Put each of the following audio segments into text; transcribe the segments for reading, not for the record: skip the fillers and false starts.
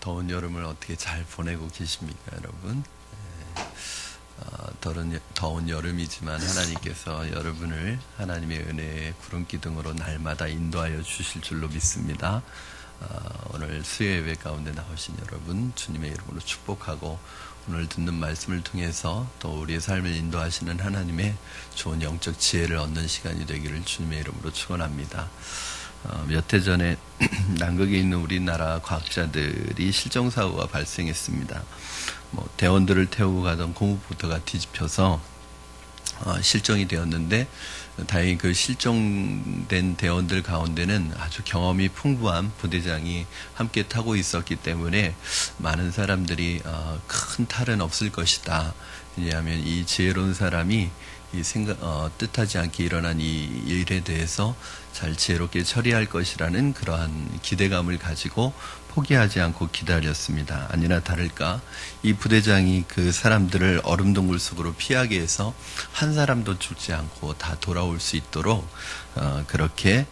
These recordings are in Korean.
더운 여름을 어떻게 잘 보내고 계십니까, 여러분? 더운 여름이지만 하나님께서 여러분을 하나님의 은혜의 구름기둥으로 날마다 인도하여 주실 줄로 믿습니다. 오늘 수요 예배 가운데 나오신 여러분 주님의 이름으로 축복하고, 오늘 듣는 말씀을 통해서 또 우리의 삶을 인도하시는 하나님의 좋은 영적 지혜를 얻는 시간이 되기를 주님의 이름으로 축원합니다. 몇 해 전에 남극에 있는 우리나라 과학자들이 실종사고가 발생했습니다. 대원들을 태우고 가던 고무보트가 뒤집혀서 실종이 되었는데, 다행히 그 실종된 대원들 가운데는 아주 경험이 풍부한 부대장이 함께 타고 있었기 때문에 많은 사람들이 큰 탈은 없을 것이다. 왜냐하면 이 지혜로운 사람이 뜻하지 않게 일어난 이 일에 대해서 잘 지혜롭게 처리할 것이라는 그러한 기대감을 가지고 포기하지 않고 기다렸습니다. 아니나 다를까 이 부대장이 그 사람들을 얼음동굴 속으로 피하게 해서 한 사람도 죽지 않고 다 돌아올 수 있도록 그렇게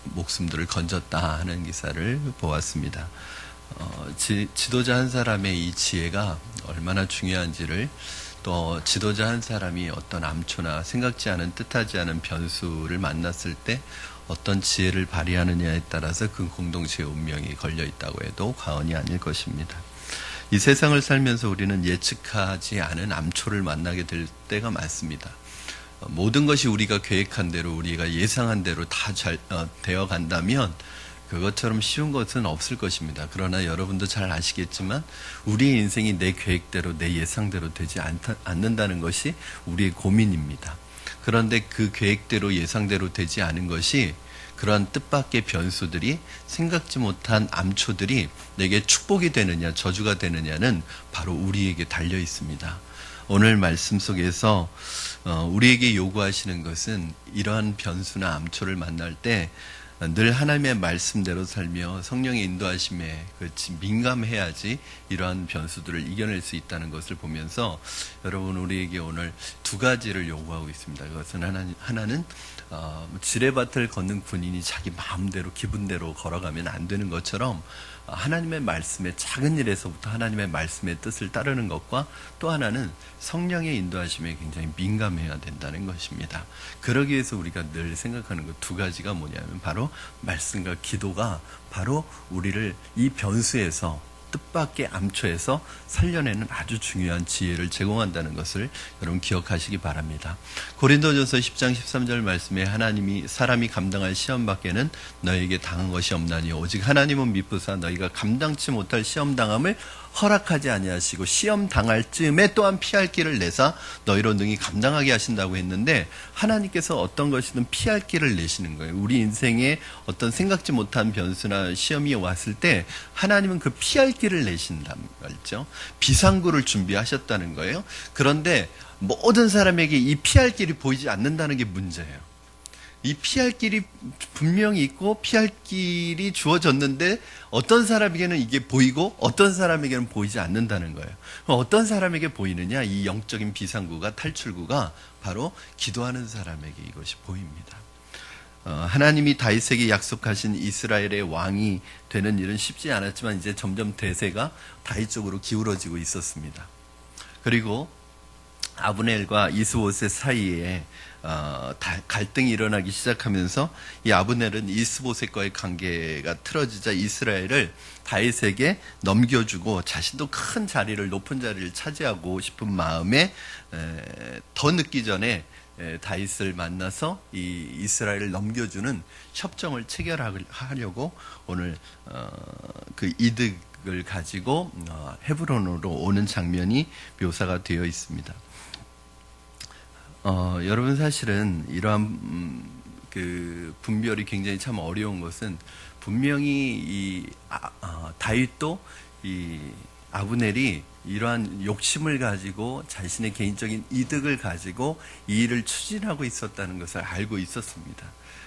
목숨들을 건졌다 하는 기사를 보았습니다. 지도자 한 사람의 이 지혜가 얼마나 중요한지를, 또 지도자 한 사람이 어떤 암초나 생각지 않은 뜻하지 않은 변수를 만났을 때 어떤 지혜를 발휘하느냐에 따라서 그 공동체의 운명이 걸려 있다고 해도 과언이 아닐 것입니다. 이 세상을 살면서 우리는 예측하지 않은 암초를 만나게 될 때가 많습니다. 모든 것이 우리가 계획한 대로, 우리가 예상한 대로 다 잘 되어 간다면 그것처럼 쉬운 것은 없을 것입니다. 그러나 여러분도 잘 아시겠지만 우리의 인생이 내 계획대로, 내 예상대로 되지 않는다는 것이 우리의 고민입니다. 그런데 그 계획대로, 예상대로 되지 않은 것이, 그러한 뜻밖의 변수들이, 생각지 못한 암초들이 내게 축복이 되느냐 저주가 되느냐는 바로 우리에게 달려 있습니다. 오늘 말씀 속에서 우리에게 요구하시는 것은, 이러한 변수나 암초를 만날 때 늘 하나님의 말씀대로 살며 성령의 인도하심에 민감해야지 이러한 변수들을 이겨낼 수 있다는 것을 보면서, 여러분, 우리에게 오늘 두 가지를 요구하고 있습니다. 그것은 하나는 지뢰밭을 걷는 군인이 자기 마음대로 기분대로 걸어가면 안 되는 것처럼, 하나님의 말씀의 작은 일에서부터 하나님의 말씀의 뜻을 따르는 것과, 또 하나는 성령의 인도하심에 굉장히 민감해야 된다는 것입니다. 그러기 위해서 우리가 늘 생각하는 것 두 가지가 뭐냐면, 바로 말씀과 기도가 바로 우리를 이 변수에서, 뜻밖의 암초에서 살려내는 아주 중요한 지혜를 제공한다는 것을 여러분 기억하시기 바랍니다. 고린도전서 10장 13절 말씀에, 하나님이 사람이 감당할 시험 밖에는 너에게 당한 것이 없나니 오직 하나님은 미쁘사 너희가 감당치 못할 시험 당함을 허락하지 아니하시고 시험 당할 즈음에 또한 피할 길을 내사 너희로 능히 감당하게 하신다고 했는데, 하나님께서 어떤 것이든 피할 길을 내시는 거예요. 우리 인생에 어떤 생각지 못한 변수나 시험이 왔을 때 하나님은 그 피할 길을 내신다는 거죠. 비상구를 준비하셨다는 거예요. 그런데 모든 사람에게 이 피할 길이 보이지 않는다는 게 문제예요. 이 피할 길이 분명히 있고 피할 길이 주어졌는데, 어떤 사람에게는 이게 보이고 어떤 사람에게는 보이지 않는다는 거예요. 어떤 사람에게 보이느냐? 이 영적인 비상구가, 탈출구가 바로 기도하는 사람에게 이것이 보입니다. 하나님이 다윗에게 약속하신 이스라엘의 왕이 되는 일은 쉽지 않았지만 이제 점점 대세가 다윗 쪽으로 기울어지고 있었습니다. 그리고 아브넬과 이스보셋 사이에 갈등이 일어나기 시작하면서, 이 아브넬은 이스보셋과의 관계가 틀어지자 이스라엘을 다윗에게 넘겨주고 자신도 큰 자리를, 높은 자리를 차지하고 싶은 마음에 더 늦기 전에 다윗을 만나서 이 이스라엘을 넘겨주는 협정을 체결하려고 오늘 그 이득을 가지고 헤브론으로 오는 장면이 묘사가 되어 있습니다. 여러분, 사실은 이러한 그 분별이 굉장히 참 어려운 것은, 분명히 다윗도 이 아브넬이 이러한 욕심을 가지고 자신의 개인적인 이득을 가지고 이 일을 추진하고 있었다는 것을 알고 있었습니다.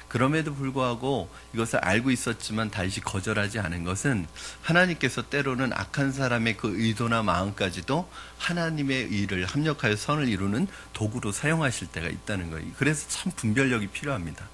그럼에도 불구하고 이것을 알고 있었지만 다윗이 거절하지 않은 것은, 하나님께서 때로는 악한 사람의 그 의도나 마음까지도 하나님의 일을 합력하여 선을 이루는 도구로 사용하실 때가 있다는 거예요. 그래서 참 분별력이 필요합니다.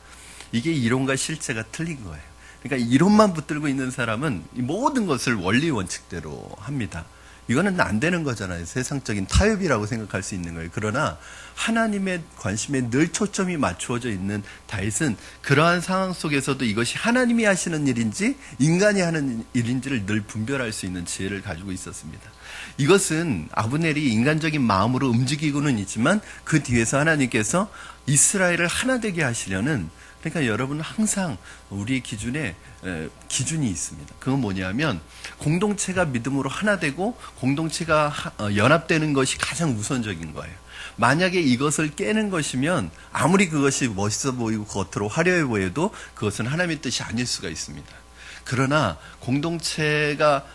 이게 이론과 실제가 틀린 거예요. 그러니까 이론만 붙들고 있는 사람은 이 모든 것을 원리 원칙대로 합니다. 이거는 안 되는 거잖아요. 세상적인 타협이라고 생각할 수 있는 거예요. 그러나 하나님의 관심에 늘 초점이 맞추어져 있는 다윗은 그러한 상황 속에서도 이것이 하나님이 하시는 일인지 인간이 하는 일인지를 늘 분별할 수 있는 지혜를 가지고 있었습니다. 이것은 아브넬이 인간적인 마음으로 움직이고는 있지만 그 뒤에서 하나님께서 이스라엘을 하나 되게 하시려는, 그러니까 여러분 항상 우리 기준에 기준이 있습니다. 그건 뭐냐면 공동체가 믿음으로 하나 되고 공동체가 연합되는 것이 가장 우선적인 거예요. 만약에 이것을 깨는 것이면 아무리 그것이 멋있어 보이고 겉으로 화려해 보여도 그것은 하나님의 뜻이 아닐 수가 있습니다. 그러나 공동체가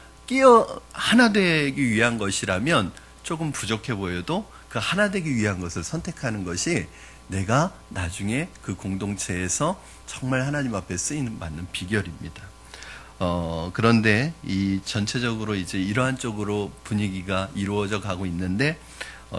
하나 되기 위한 것이라면 조금 부족해 보여도 그 하나 되기 위한 것을 선택하는 것이 내가 나중에 그 공동체에서 정말 하나님 앞에 쓰임 받는 비결입니다. 그런데 이 전체적으로 이제 이러한 쪽으로 분위기가 이루어져 가고 있는데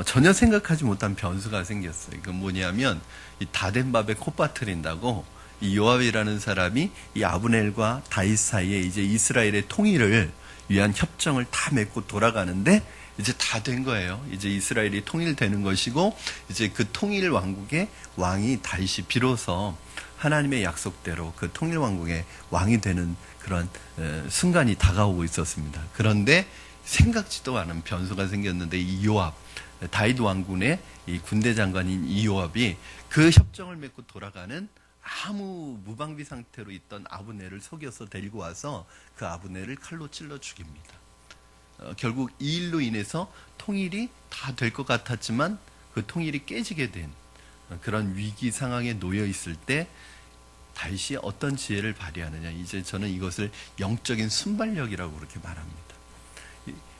전혀 생각하지 못한 변수가 생겼어요. 그건 뭐냐면 이 다 된 밥에 콧바트린다고 이 요압이라는 사람이 이 아브넬과 다윗 사이에 이제 이스라엘의 통일을 위한 협정을 다 맺고 돌아가는데 이제 다 된 거예요. 이제 이스라엘이 통일되는 것이고 이제 그 통일 왕국의 왕이 다윗이 비로소 하나님의 약속대로 그 통일 왕국의 왕이 되는 그런 순간이 다가오고 있었습니다. 그런데 생각지도 않은 변수가 생겼는데 이 요압, 다윗 왕군의 이 군대 장관인 이 요압이 그 협정을 맺고 돌아가는 아무 무방비 상태로 있던 아브넬을 속여서 데리고 와서 그 아브넬을 칼로 찔러 죽입니다. 결국 이 일로 인해서 통일이 다 될 것 같았지만 그 통일이 깨지게 된 그런 위기 상황에 놓여 있을 때 다윗이 어떤 지혜를 발휘하느냐, 이제 저는 이것을 영적인 순발력이라고 그렇게 말합니다.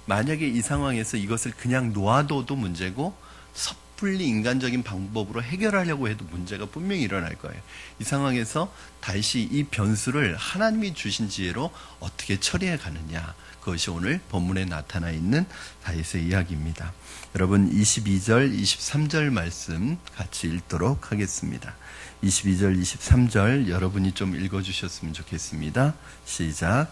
만약에 이 상황에서 이것을 그냥 놓아둬도 문제고 섣불리 인간적인 방법으로 해결하려고 해도 문제가 분명히 일어날 거예요. 이 상황에서 다윗이 이 변수를 하나님이 주신 지혜로 어떻게 처리해 가느냐, 그것이 오늘 본문에 나타나 있는 다윗의 이야기입니다. 여러분 22절, 23절 말씀 같이 읽도록 하겠습니다. 22절, 23절 여러분이 좀 읽어주셨으면 좋겠습니다. 시작.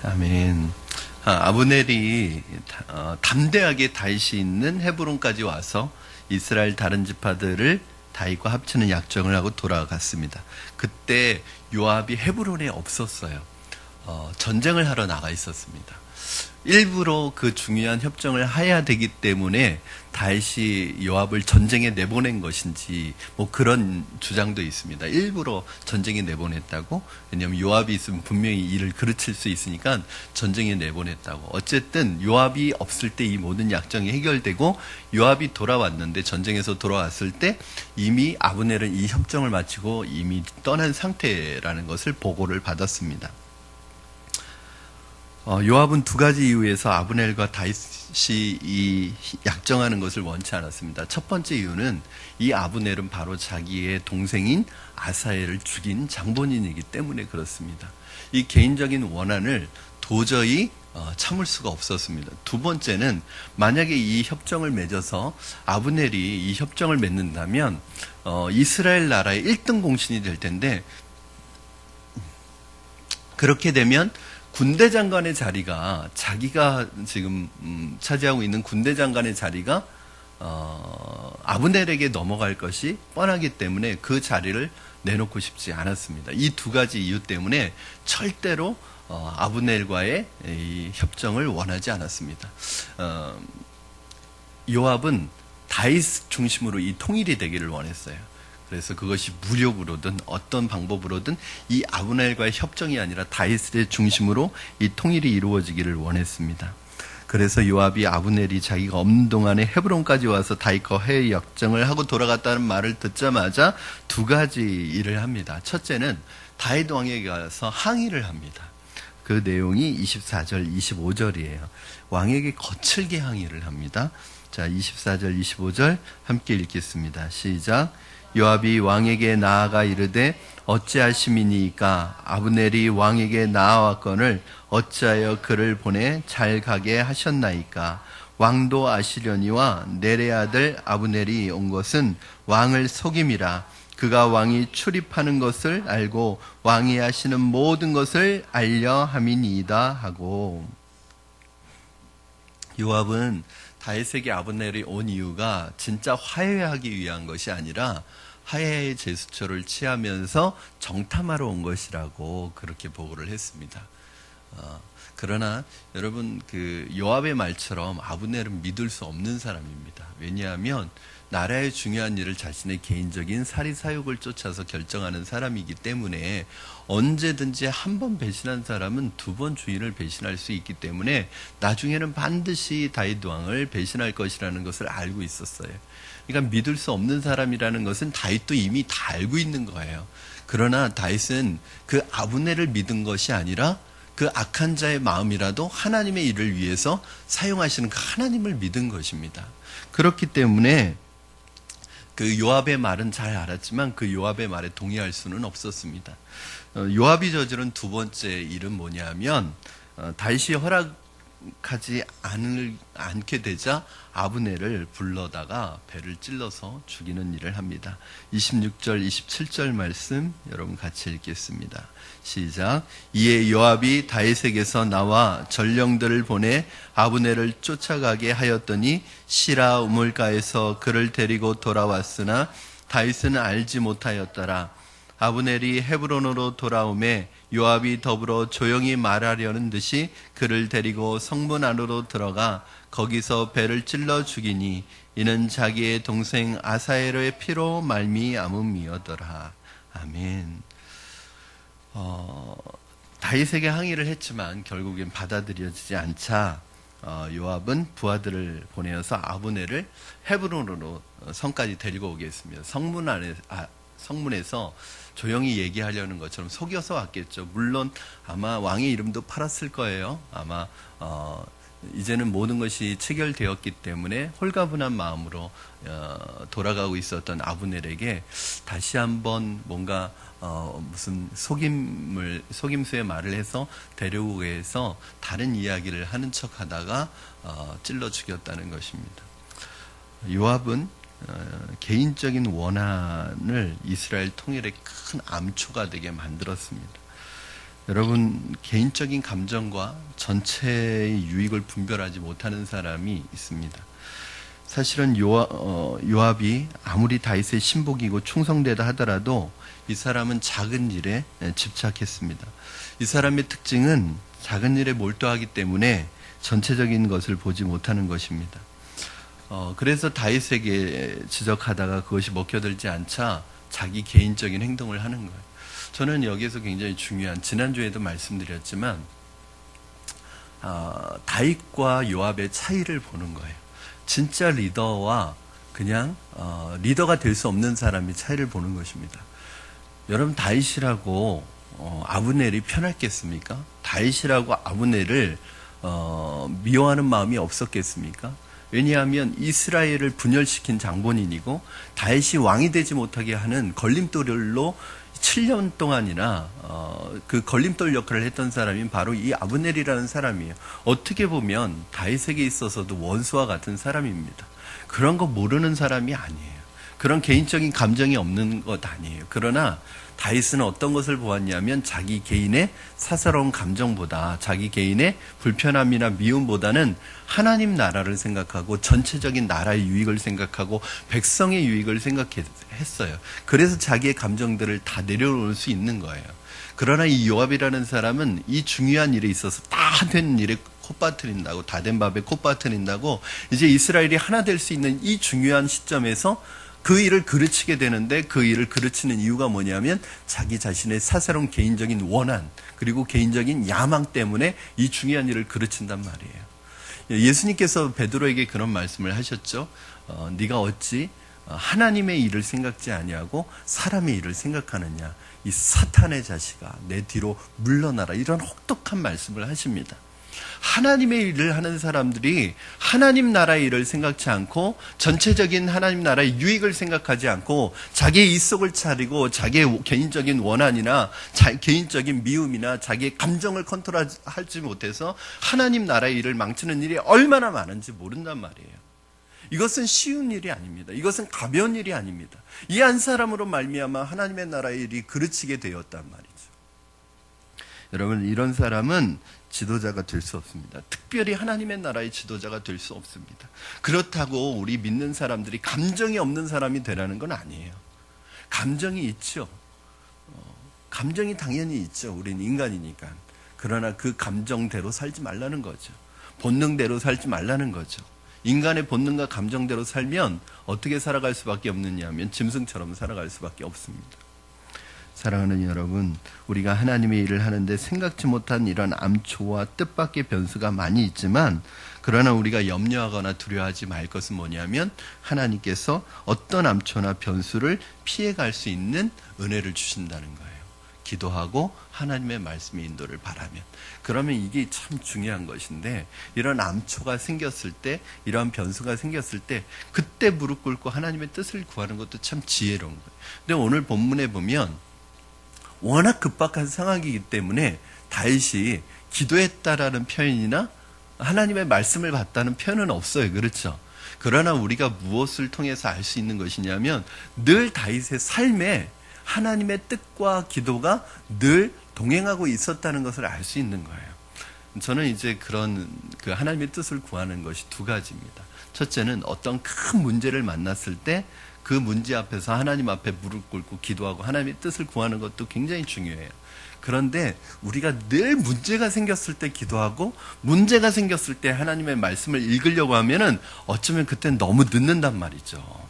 아멘. 아브넬이 담대하게 다윗이 있는 헤브론까지 와서 이스라엘 다른 지파들을 다윗과 합치는 약정을 하고 돌아갔습니다. 그때 요압이 헤브론에 없었어요. 전쟁을 하러 나가 있었습니다. 일부러 그 중요한 협정을 해야 되기 때문에 다윗이 요압을 전쟁에 내보낸 것인지 뭐 그런 주장도 있습니다. 일부러 전쟁에 내보냈다고. 왜냐하면 요압이 있으면 분명히 일을 그르칠 수 있으니까 전쟁에 내보냈다고. 어쨌든 요압이 없을 때 이 모든 약정이 해결되고 요압이 돌아왔는데, 전쟁에서 돌아왔을 때 이미 아브넬은 이 협정을 마치고 이미 떠난 상태라는 것을 보고를 받았습니다. 요압은 두 가지 이유에서 아브넬과 다윗이 이 약정하는 것을 원치 않았습니다. 첫 번째 이유는 이 아브넬은 바로 자기의 동생인 아사엘을 죽인 장본인이기 때문에 그렇습니다. 이 개인적인 원한을 도저히 참을 수가 없었습니다. 두 번째는 만약에 이 협정을 맺어서 아브넬이 이 협정을 맺는다면 이스라엘 나라의 1등 공신이 될 텐데, 그렇게 되면 군대 장관의 자리가, 자기가 지금 차지하고 있는 군대 장관의 자리가 아브넬에게 넘어갈 것이 뻔하기 때문에 그 자리를 내놓고 싶지 않았습니다. 이 두 가지 이유 때문에 절대로 아브넬과의 이 협정을 원하지 않았습니다. 요압은 다윗 중심으로 이 통일이 되기를 원했어요. 그래서 그것이 무력으로든 어떤 방법으로든 이 아브넬과의 협정이 아니라 다윗의 중심으로 이 통일이 이루어지기를 원했습니다. 그래서 요압이 아브넬이 자기가 없는 동안에 헤브론까지 와서 다윗과 회의 약정을 하고 돌아갔다는 말을 듣자마자 두 가지 일을 합니다. 첫째는 다윗 왕에게 가서 항의를 합니다. 그 내용이 24절, 25절이에요. 왕에게 거칠게 항의를 합니다. 자, 24절, 25절 함께 읽겠습니다. 시작. 요압이 왕에게 나아가 이르되 어찌하심이니이까 아브넬이 왕에게 나아왔거늘 어찌하여 그를 보내 잘 가게 하셨나이까. 왕도 아시려니와 넬의 아들 아브넬이 온 것은 왕을 속임이라. 그가 왕이 출입하는 것을 알고 왕이 하시는 모든 것을 알려 함이니이다 하고. 요압은 다윗에게 아브넬이 온 이유가 진짜 화해하기 위한 것이 아니라 화해의 제스처를 취하면서 정탐하러 온 것이라고 그렇게 보고를 했습니다. 그러나 여러분, 그 요압의 말처럼 아브넬은 믿을 수 없는 사람입니다. 왜냐하면 나라의 중요한 일을 자신의 개인적인 사리사욕을 쫓아서 결정하는 사람이기 때문에 언제든지 한 번 배신한 사람은 두 번 주인을 배신할 수 있기 때문에 나중에는 반드시 다윗 왕을 배신할 것이라는 것을 알고 있었어요. 그러니까 믿을 수 없는 사람이라는 것은 다윗도 이미 다 알고 있는 거예요. 그러나 다윗은 그 아브넬을 믿은 것이 아니라 그 악한 자의 마음이라도 하나님의 일을 위해서 사용하시는 그 하나님을 믿은 것입니다. 그렇기 때문에 그 요압의 말은 잘 알았지만 그 요압의 말에 동의할 수는 없었습니다. 요압이 저지른 두 번째 일은 뭐냐면 다윗이 허락하지 않게 되자 아브넬을 불러다가 배를 찔러서 죽이는 일을 합니다. 26절, 27절 말씀 여러분 같이 읽겠습니다. 시작. 이에 요압이 다윗에게서 나와 전령들을 보내 아브넬을 쫓아가게 하였더니 시라 우물가에서 그를 데리고 돌아왔으나 다윗은 알지 못하였더라. 아브넬이 헤브론으로 돌아오매 요압이 더불어 조용히 말하려는 듯이 그를 데리고 성문 안으로 들어가 거기서 배를 찔러 죽이니 이는 자기의 동생 아사엘의 피로 말미암음이었더라. 아멘. 다윗에게 항의를 했지만 결국엔 받아들여지지 않자 요압은 부하들을 보내어서 아브넬을 헤브론으로 성까지 데리고 오겠습니다. 성문에서 조용히 얘기하려는 것처럼 속여서 왔겠죠. 물론 아마 왕의 이름도 팔았을 거예요. 아마 이제는 모든 것이 체결되었기 때문에 홀가분한 마음으로 돌아가고 있었던 아브넬에게 다시 한번 뭔가 무슨 속임수의 말을 해서 데려오게 해서 다른 이야기를 하는 척하다가 찔러 죽였다는 것입니다. 요압은 개인적인 원한을 이스라엘 통일의 큰 암초가 되게 만들었습니다. 여러분, 개인적인 감정과 전체의 유익을 분별하지 못하는 사람이 있습니다. 사실은 요압이 아무리 다윗의 신복이고 충성되다 하더라도 이 사람은 작은 일에 집착했습니다. 이 사람의 특징은 작은 일에 몰두하기 때문에 전체적인 것을 보지 못하는 것입니다. 그래서 다윗에게 지적하다가 그것이 먹혀들지 않자 자기 개인적인 행동을 하는 거예요. 저는 여기에서 굉장히 중요한, 지난주에도 말씀드렸지만 다윗과 요압의 차이를 보는 거예요. 진짜 리더와 그냥 리더가 될 수 없는 사람이 차이를 보는 것입니다. 여러분, 다윗이라고 아브넬이 편했겠습니까? 다윗이라고 아브넬을 미워하는 마음이 없었겠습니까? 왜냐하면 이스라엘을 분열시킨 장본인이고 다윗이 왕이 되지 못하게 하는 걸림돌로 7년 동안이나 그 걸림돌 역할을 했던 사람이 바로 이 아브넬이라는 사람이에요. 어떻게 보면 다윗에게 있어서도 원수와 같은 사람입니다. 그런 거 모르는 사람이 아니에요. 그런 개인적인 감정이 없는 것 아니에요. 그러나 다윗은 어떤 것을 보았냐면 자기 개인의 사사로운 감정보다 자기 개인의 불편함이나 미움보다는 하나님 나라를 생각하고 전체적인 나라의 유익을 생각하고 백성의 유익을 생각했어요. 그래서 자기의 감정들을 다 내려놓을 수 있는 거예요. 그러나 이 요압이라는 사람은 이 중요한 일에 있어서 다 된 일에 콧바트린다고, 다 된 밥에 콧바트린다고 이제 이스라엘이 하나 될 수 있는 이 중요한 시점에서 그 일을 그르치게 되는데 그 일을 그르치는 이유가 뭐냐면 자기 자신의 사사로운 개인적인 원한 그리고 개인적인 야망 때문에 이 중요한 일을 그르친단 말이에요. 예수님께서 베드로에게 그런 말씀을 하셨죠. 네가 어찌 하나님의 일을 생각지 아니하고 사람의 일을 생각하느냐. 이 사탄의 자식아 내 뒤로 물러나라. 이런 혹독한 말씀을 하십니다. 하나님의 일을 하는 사람들이 하나님 나라의 일을 생각지 않고 전체적인 하나님 나라의 유익을 생각하지 않고 자기의 입속을 차리고 자기의 개인적인 원한이나 개인적인 미움이나 자기의 감정을 컨트롤하지 못해서 하나님 나라의 일을 망치는 일이 얼마나 많은지 모른단 말이에요. 이것은 쉬운 일이 아닙니다. 이것은 가벼운 일이 아닙니다. 이 한 사람으로 말미암아 하나님의 나라의 일이 그르치게 되었단 말이죠. 여러분, 이런 사람은 지도자가 될 수 없습니다. 특별히 하나님의 나라의 지도자가 될 수 없습니다. 그렇다고 우리 믿는 사람들이 감정이 없는 사람이 되라는 건 아니에요. 감정이 있죠. 감정이 당연히 있죠. 우린 인간이니까. 그러나 그 감정대로 살지 말라는 거죠. 본능대로 살지 말라는 거죠. 인간의 본능과 감정대로 살면 어떻게 살아갈 수밖에 없느냐 하면 짐승처럼 살아갈 수밖에 없습니다. 사랑하는 여러분, 우리가 하나님의 일을 하는데 생각지 못한 이런 암초와 뜻밖의 변수가 많이 있지만, 그러나 우리가 염려하거나 두려워하지 말 것은 뭐냐면 하나님께서 어떤 암초나 변수를 피해갈 수 있는 은혜를 주신다는 거예요. 기도하고 하나님의 말씀의 인도를 바라면. 그러면 이게 참 중요한 것인데, 이런 암초가 생겼을 때, 이런 변수가 생겼을 때 그때 무릎 꿇고 하나님의 뜻을 구하는 것도 참 지혜로운 거예요. 근데 오늘 본문에 보면 워낙 급박한 상황이기 때문에 다윗이 기도했다라는 표현이나 하나님의 말씀을 받다는 표현은 없어요. 그렇죠? 그러나 우리가 무엇을 통해서 알 수 있는 것이냐면 늘 다윗의 삶에 하나님의 뜻과 기도가 늘 동행하고 있었다는 것을 알 수 있는 거예요. 저는 이제 그런 하나님의 뜻을 구하는 것이 두 가지입니다. 첫째는 어떤 큰 문제를 만났을 때 그 문제 앞에서 하나님 앞에 무릎 꿇고 기도하고 하나님의 뜻을 구하는 것도 굉장히 중요해요. 그런데 우리가 늘 문제가 생겼을 때 기도하고 문제가 생겼을 때 하나님의 말씀을 읽으려고 하면은 어쩌면 그때는 너무 늦는단 말이죠.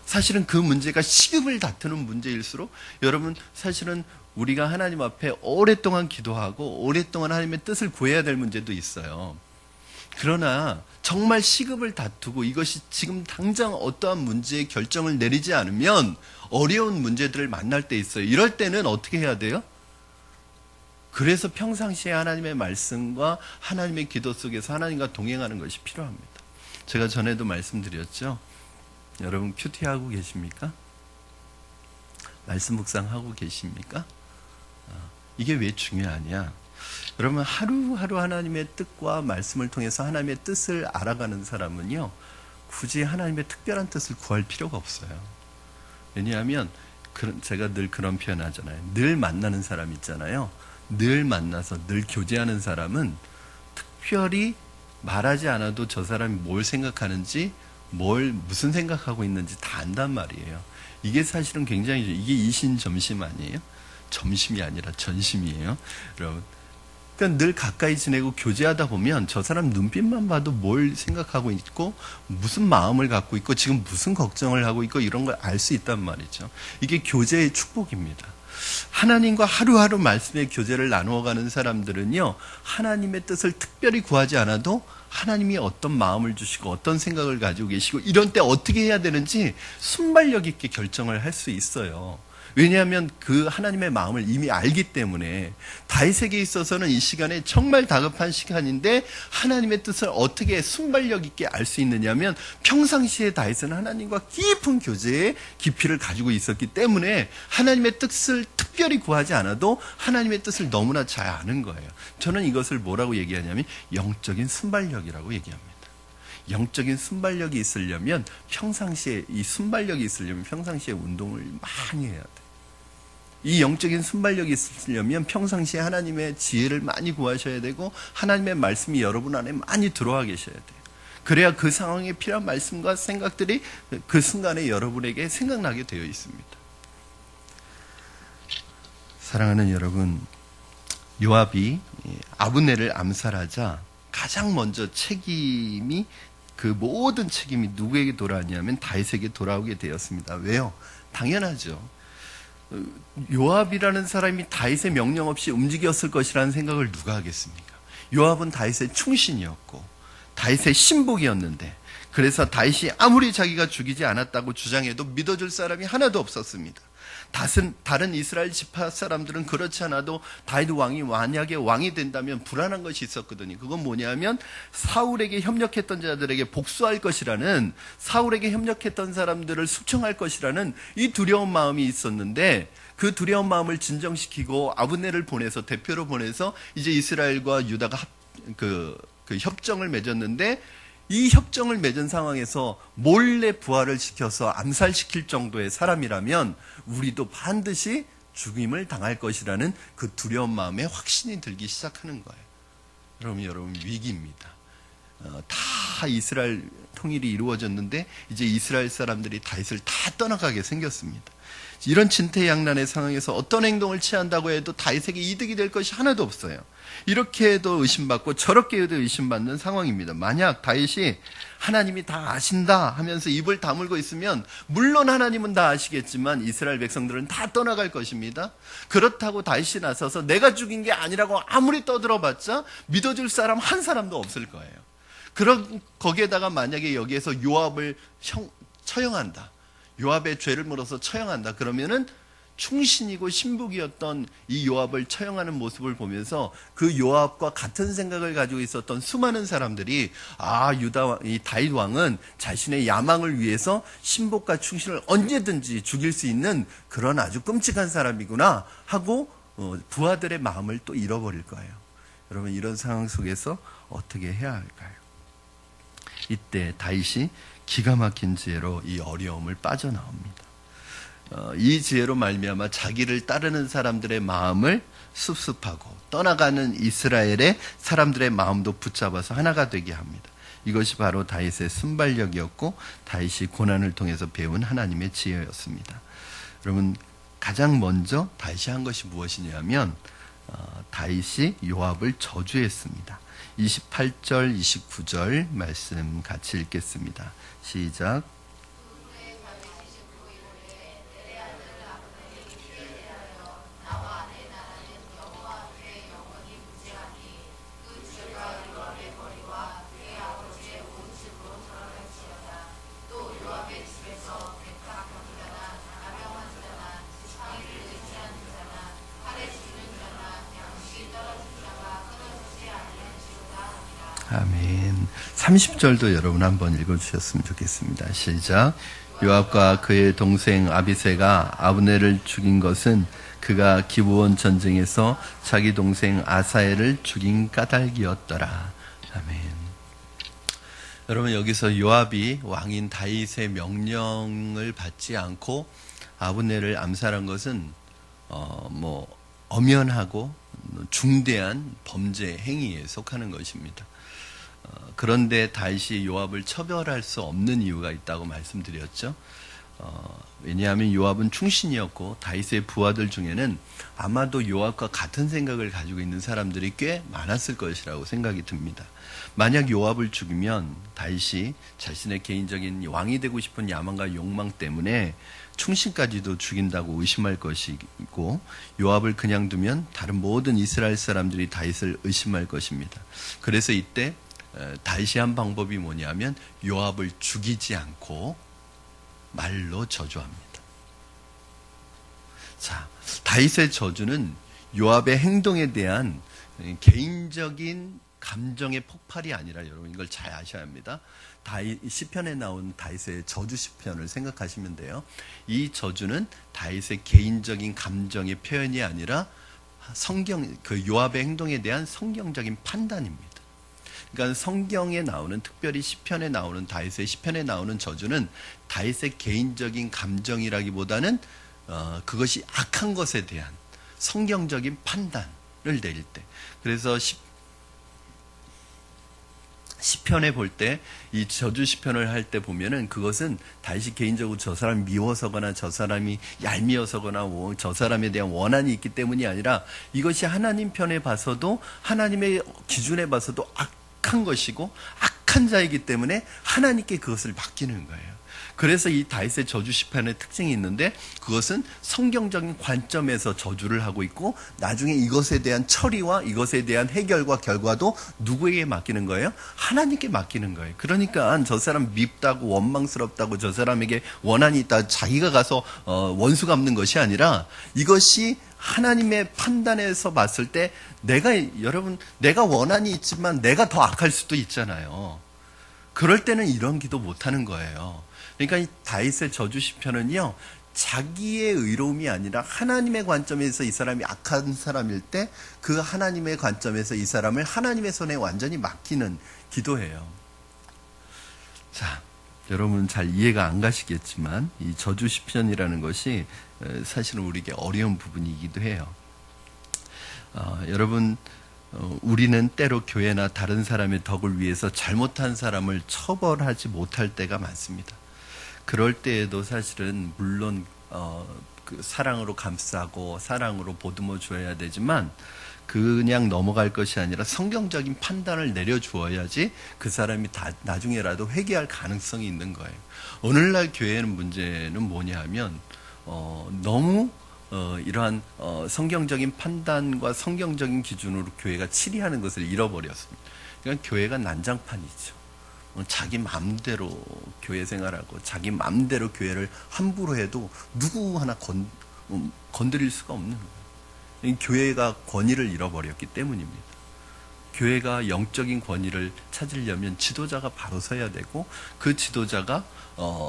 사실은 그 문제가 시급을 다투는 문제일수록 여러분, 사실은 우리가 하나님 앞에 오랫동안 기도하고 오랫동안 하나님의 뜻을 구해야 될 문제도 있어요. 그러나 정말 시급을 다투고 이것이 지금 당장 어떠한 문제의 결정을 내리지 않으면 어려운 문제들을 만날 때 있어요. 이럴 때는 어떻게 해야 돼요? 그래서 평상시에 하나님의 말씀과 하나님의 기도 속에서 하나님과 동행하는 것이 필요합니다. 제가 전에도 말씀드렸죠. 여러분 큐티하고 계십니까? 말씀 묵상하고 계십니까? 이게 왜 중요하냐? 여러분, 하루하루 하나님의 뜻과 말씀을 통해서 하나님의 뜻을 알아가는 사람은요, 굳이 하나님의 특별한 뜻을 구할 필요가 없어요. 왜냐하면 제가 늘 그런 표현 하잖아요. 늘 만나는 사람 있잖아요. 늘 만나서 늘 교제하는 사람은 특별히 말하지 않아도 저 사람이 뭘 생각하는지, 무슨 생각하고 있는지 다 안단 말이에요. 이게 사실은 굉장히, 이게 이신점심 아니에요? 점심이 아니라 전심이에요. 여러분, 그러니까 늘 가까이 지내고 교제하다 보면 저 사람 눈빛만 봐도 뭘 생각하고 있고 무슨 마음을 갖고 있고 지금 무슨 걱정을 하고 있고 이런 걸 알 수 있단 말이죠. 이게 교제의 축복입니다. 하나님과 하루하루 말씀의 교제를 나누어가는 사람들은요, 하나님의 뜻을 특별히 구하지 않아도 하나님이 어떤 마음을 주시고 어떤 생각을 가지고 계시고 이런 때 어떻게 해야 되는지 순발력 있게 결정을 할 수 있어요. 왜냐하면 그 하나님의 마음을 이미 알기 때문에. 다윗에게 있어서는 이 시간에 정말 다급한 시간인데 하나님의 뜻을 어떻게 순발력 있게 알 수 있느냐면 평상시에 다윗은 하나님과 깊은 교제의 깊이를 가지고 있었기 때문에 하나님의 뜻을 특별히 구하지 않아도 하나님의 뜻을 너무나 잘 아는 거예요. 저는 이것을 뭐라고 얘기하냐면 영적인 순발력이라고 얘기합니다. 영적인 순발력이 있으려면 평상시에 운동을 많이 해야 돼. 이 영적인 순발력이 있으려면 평상시에 하나님의 지혜를 많이 구하셔야 되고 하나님의 말씀이 여러분 안에 많이 들어와 계셔야 돼요. 그래야 그 상황에 필요한 말씀과 생각들이 그 순간에 여러분에게 생각나게 되어 있습니다. 사랑하는 여러분, 요압이 아브넬을 암살하자 가장 먼저 그 모든 책임이 누구에게 돌아왔냐면 다윗에게 돌아오게 되었습니다. 왜요? 당연하죠. 요압이라는 사람이 다윗의 명령 없이 움직였을 것이라는 생각을 누가 하겠습니까? 요압은 다윗의 충신이었고 다윗의 신복이었는데, 그래서 다윗이 아무리 자기가 죽이지 않았다고 주장해도 믿어줄 사람이 하나도 없었습니다. 다른 이스라엘 지파 사람들은 그렇지 않아도 다윗 왕이 만약에 왕이 된다면 불안한 것이 있었거든요. 그건 뭐냐면 사울에게 협력했던 자들에게 복수할 것이라는, 사울에게 협력했던 사람들을 숙청할 것이라는 이 두려운 마음이 있었는데, 그 두려운 마음을 진정시키고 아브넬을 보내서, 대표로 보내서 이제 이스라엘과 유다가 그 협정을 맺었는데, 이 협정을 맺은 상황에서 몰래 부활을 시켜서 암살시킬 정도의 사람이라면 우리도 반드시 죽임을 당할 것이라는 그 두려운 마음에 확신이 들기 시작하는 거예요. 여러분 위기입니다. 다 이스라엘 통일이 이루어졌는데 이제 이스라엘 사람들이 다윗을 다 떠나가게 생겼습니다. 이런 진퇴양난의 상황에서 어떤 행동을 취한다고 해도 다윗에게 이득이 될 것이 하나도 없어요. 이렇게 해도 의심받고 저렇게 해도 의심받는 상황입니다. 만약 다윗이 하나님이 다 아신다 하면서 입을 다물고 있으면, 물론 하나님은 다 아시겠지만 이스라엘 백성들은 다 떠나갈 것입니다. 그렇다고 다윗이 나서서 내가 죽인 게 아니라고 아무리 떠들어봤자 믿어줄 사람 한 사람도 없을 거예요. 거기에다가 만약에 여기에서 요압을 처형한다, 요압의 죄를 물어서 처형한다, 그러면은 충신이고 신복이었던 이 요압을 처형하는 모습을 보면서 그 요압과 같은 생각을 가지고 있었던 수많은 사람들이, 이 다윗 왕은 자신의 야망을 위해서 신복과 충신을 언제든지 죽일 수 있는 그런 아주 끔찍한 사람이구나 하고 부하들의 마음을 또 잃어버릴 거예요. 여러분, 이런 상황 속에서 어떻게 해야 할까요? 이때 다윗이 기가 막힌 지혜로 이 어려움을 빠져나옵니다. 이 지혜로 말미암아 자기를 따르는 사람들의 마음을 습습하고 떠나가는 이스라엘의 사람들의 마음도 붙잡아서 하나가 되게 합니다. 이것이 바로 다윗의 순발력이었고 다윗이 고난을 통해서 배운 하나님의 지혜였습니다. 여러분, 가장 먼저 다윗이 한 것이 무엇이냐면 다윗이 요압을 저주했습니다. 28절 29절 말씀 같이 읽겠습니다. 시작. 아멘. 30절도 여러분 한번 읽어주셨으면 좋겠습니다. 시작. 요압과 그의 동생 아비새가 아브넬을 죽인 것은 그가 기브온 전쟁에서 자기 동생 아사엘을 죽인 까닭이었더라. 아멘. 여러분, 여기서 요압이 왕인 다윗의 명령을 받지 않고 아브넬을 암살한 것은 엄연하고 중대한 범죄 행위에 속하는 것입니다. 그런데 다윗이 요압을 처벌할 수 없는 이유가 있다고 말씀드렸죠. 왜냐하면 요압은 충신이었고 다윗의 부하들 중에는 아마도 요압과 같은 생각을 가지고 있는 사람들이 꽤 많았을 것이라고 생각이 듭니다. 만약 요압을 죽이면 다윗이 자신의 개인적인 왕이 되고 싶은 야망과 욕망 때문에 충신까지도 죽인다고 의심할 것이고, 요압을 그냥 두면 다른 모든 이스라엘 사람들이 다윗을 의심할 것입니다. 그래서 이때 다윗이 한 방법이 뭐냐면 요압을 죽이지 않고 말로 저주합니다. 자, 다윗의 저주는 요압의 행동에 대한 개인적인 감정의 폭발이 아니라, 여러분 이걸 잘 아셔야 합니다. 시편에 나온 다윗의 저주 시편을 생각하시면 돼요. 이 저주는 다윗의 개인적인 감정의 표현이 아니라 요압의 행동에 대한 성경적인 판단입니다. 그러니까 성경에 나오는, 특별히 시편에 나오는, 다윗의 시편에 나오는 저주는 다윗의 개인적인 감정이라기보다는 그것이 악한 것에 대한 성경적인 판단을 내릴 때, 그래서 시편에 볼 때, 이 저주 시편을 할 때 보면은 그것은 다윗이 개인적으로 저 사람 미워서거나 저 사람이 얄미워서거나 저 사람에 대한 원한이 있기 때문이 아니라, 이것이 하나님 편에 봐서도, 하나님의 기준에 봐서도 악한 것이고 악한 자이기 때문에 하나님께 그것을 맡기는 거예요. 그래서 이 다윗의 저주 시편의 특징이 있는데 그것은 성경적인 관점에서 저주를 하고 있고 나중에 이것에 대한 처리와 이것에 대한 해결과 결과도 누구에게 맡기는 거예요? 하나님께 맡기는 거예요. 그러니까 저 사람 밉다고 원망스럽다고 저 사람에게 원한이 있다 자기가 가서 원수 갚는 것이 아니라 이것이 하나님의 판단에서 봤을 때 내가 원한이 있지만 내가 더 악할 수도 있잖아요. 그럴 때는 이런 기도 못하는 거예요. 그러니까 이 다윗의 저주 시편은요, 자기의 의로움이 아니라 하나님의 관점에서 이 사람이 악한 사람일 때 그 하나님의 관점에서 이 사람을 하나님의 손에 완전히 맡기는 기도예요. 자, 여러분 잘 이해가 안 가시겠지만 이 저주 시편이라는 것이 사실은 우리에게 어려운 부분이기도 해요. 여러분 우리는 때로 교회나 다른 사람의 덕을 위해서 잘못한 사람을 처벌하지 못할 때가 많습니다. 그럴 때에도 사실은 물론 그 사랑으로 감싸고 사랑으로 보듬어 줘야 되지만 그냥 넘어갈 것이 아니라 성경적인 판단을 내려주어야지 그 사람이 나중에라도 회개할 가능성이 있는 거예요. 오늘날 교회는 문제는 뭐냐 하면 너무 이러한 성경적인 판단과 성경적인 기준으로 교회가 치리하는 것을 잃어버렸습니다. 그러니까 교회가 난장판이죠. 자기 마음대로 교회 생활하고 자기 마음대로 교회를 함부로 해도 누구 하나 건드릴 수가 없는 거예요. 교회가 권위를 잃어버렸기 때문입니다. 교회가 영적인 권위를 찾으려면 지도자가 바로 서야 되고 그 지도자가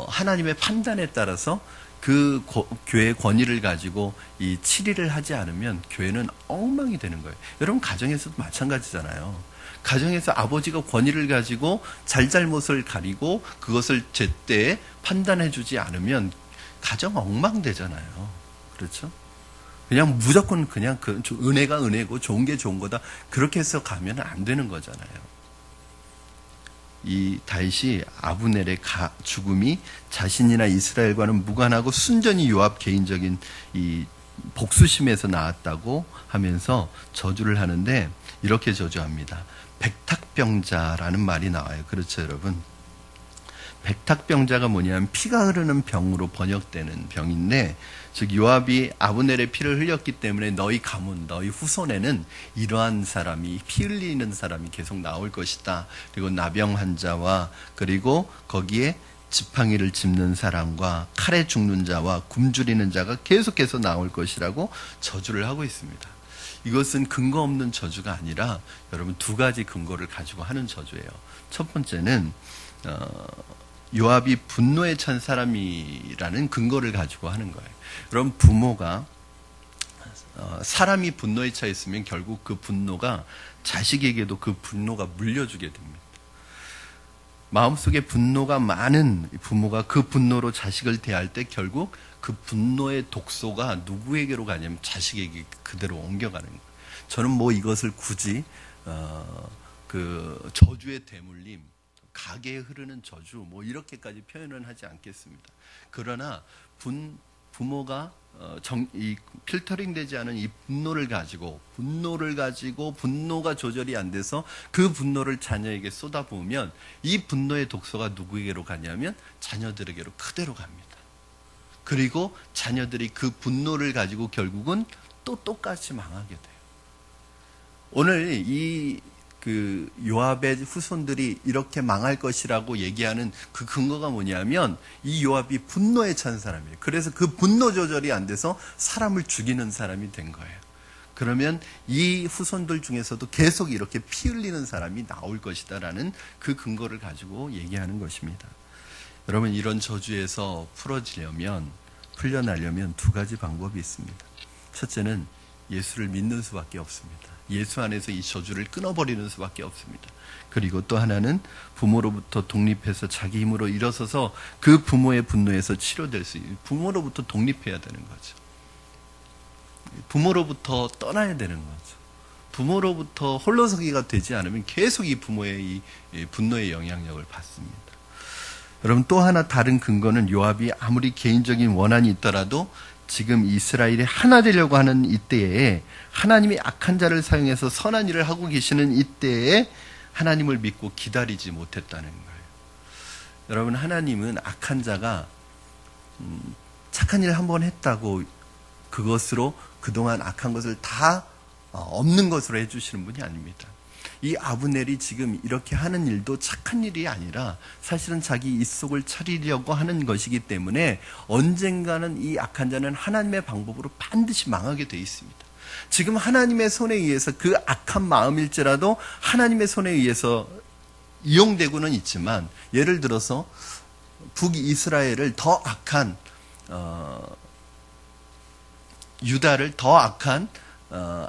하나님의 판단에 따라서 그 교회의 권위를 가지고 이 치리를 하지 않으면 교회는 엉망이 되는 거예요. 여러분 가정에서도 마찬가지잖아요. 가정에서 아버지가 권위를 가지고 잘잘못을 가리고 그것을 제때 판단해 주지 않으면 가정 엉망되잖아요. 그렇죠? 그냥 무조건 그냥 은혜가 은혜고 좋은 게 좋은 거다. 그렇게 해서 가면 안 되는 거잖아요. 이 다윗이 아브넬의 죽음이 자신이나 이스라엘과는 무관하고 순전히 요압 개인적인 이 복수심에서 나왔다고 하면서 저주를 하는데 이렇게 저주합니다. 백탁병자라는 말이 나와요. 그렇죠, 여러분? 백탁병자가 뭐냐면 피가 흐르는 병으로 번역되는 병인데 즉 요압이 아브넬의 피를 흘렸기 때문에 너희 가문, 너희 후손에는 이러한 사람이 피 흘리는 사람이 계속 나올 것이다. 그리고 나병 환자와 그리고 거기에 지팡이를 짚는 사람과 칼에 죽는 자와 굶주리는 자가 계속해서 나올 것이라고 저주를 하고 있습니다. 이것은 근거 없는 저주가 아니라 여러분 두 가지 근거를 가지고 하는 저주예요. 첫 번째는 요압이 분노에 찬 사람이라는 근거를 가지고 하는 거예요. 여러분 부모가 사람이 분노에 차 있으면 결국 그 분노가 자식에게도 그 분노가 물려주게 됩니다. 마음속에 분노가 많은 부모가 그 분노로 자식을 대할 때 결국 그 분노의 독소가 누구에게로 가냐면 자식에게 그대로 옮겨가는 거예요. 저는 뭐 이것을 굳이 그 저주의 대물림, 가게에 흐르는 저주 뭐 이렇게까지 표현은 하지 않겠습니다. 그러나 부모가 이 필터링 되지 않은 이 분노를 가지고 분노가 조절이 안 돼서 그 분노를 자녀에게 쏟아부으면 이 분노의 독소가 누구에게로 가냐면 자녀들에게로 그대로 갑니다. 그리고 자녀들이 그 분노를 가지고 결국은 또 똑같이 망하게 돼요. 오늘 그 요압의 후손들이 이렇게 망할 것이라고 얘기하는 그 근거가 뭐냐면 이 요압이 분노에 찬 사람이에요. 그래서 그 분노 조절이 안 돼서 사람을 죽이는 사람이 된 거예요. 그러면 이 후손들 중에서도 계속 이렇게 피 흘리는 사람이 나올 것이다라는 그 근거를 가지고 얘기하는 것입니다. 여러분 이런 저주에서 풀려나려면 두 가지 방법이 있습니다. 첫째는 예수를 믿는 수밖에 없습니다. 예수 안에서 이 저주를 끊어버리는 수밖에 없습니다. 그리고 또 하나는 부모로부터 독립해서 자기 힘으로 일어서서 그 부모의 분노에서 치료될 수 있는 부모로부터 독립해야 되는 거죠. 부모로부터 떠나야 되는 거죠. 부모로부터 홀로서기가 되지 않으면 계속 이 부모의 이 분노의 영향력을 받습니다. 여러분 또 하나 다른 근거는 요압이 아무리 개인적인 원한이 있더라도 지금 이스라엘이 하나 되려고 하는 이때에 하나님이 악한 자를 사용해서 선한 일을 하고 계시는 이때에 하나님을 믿고 기다리지 못했다는 거예요. 여러분, 하나님은 악한 자가 착한 일 한 번 했다고 그것으로 그동안 악한 것을 다 없는 것으로 해주시는 분이 아닙니다. 이 아브넬이 지금 이렇게 하는 일도 착한 일이 아니라 사실은 자기 입속을 차리려고 하는 것이기 때문에 언젠가는 이 악한 자는 하나님의 방법으로 반드시 망하게 돼 있습니다. 지금 하나님의 손에 의해서 그 악한 마음일지라도 하나님의 손에 의해서 이용되고는 있지만, 예를 들어서 북이스라엘을 더 악한 유다를 더 악한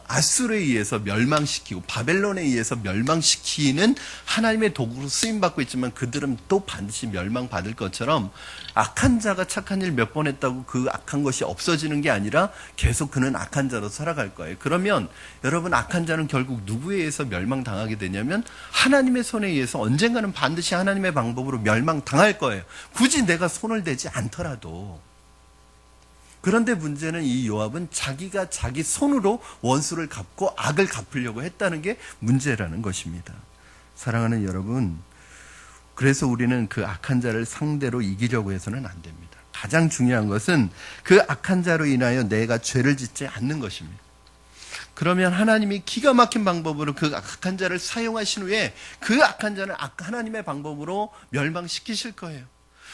아수르에 의해서 멸망시키고 바벨론에 의해서 멸망시키는 하나님의 도구로 쓰임받고 있지만 그들은 또 반드시 멸망받을 것처럼 악한 자가 착한 일 몇 번 했다고 그 악한 것이 없어지는 게 아니라 계속 그는 악한 자로 살아갈 거예요. 그러면 여러분, 악한 자는 결국 누구에 의해서 멸망당하게 되냐면 하나님의 손에 의해서 언젠가는 반드시 하나님의 방법으로 멸망당할 거예요. 굳이 내가 손을 대지 않더라도. 그런데 문제는 이 요압은 자기가 자기 손으로 원수를 갚고 악을 갚으려고 했다는 게 문제라는 것입니다. 사랑하는 여러분, 그래서 우리는 그 악한 자를 상대로 이기려고 해서는 안 됩니다. 가장 중요한 것은 그 악한 자로 인하여 내가 죄를 짓지 않는 것입니다. 그러면 하나님이 기가 막힌 방법으로 그 악한 자를 사용하신 후에 그 악한 자는 하나님의 방법으로 멸망시키실 거예요.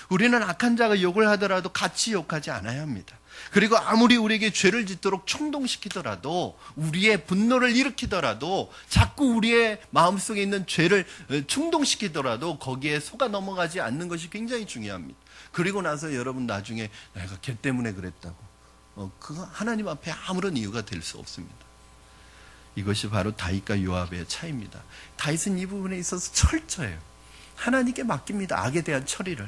우리는 악한 자가 욕을 하더라도 같이 욕하지 않아야 합니다. 그리고 아무리 우리에게 죄를 짓도록 충동시키더라도, 우리의 분노를 일으키더라도, 자꾸 우리의 마음속에 있는 죄를 충동시키더라도 거기에 속아 넘어가지 않는 것이 굉장히 중요합니다. 그리고 나서 여러분, 나중에 내가 걔 때문에 그랬다고, 그거 하나님 앞에 아무런 이유가 될 수 없습니다. 이것이 바로 다윗과 요압의 차이입니다. 다윗은 이 부분에 있어서 철저해요. 하나님께 맡깁니다. 악에 대한 처리를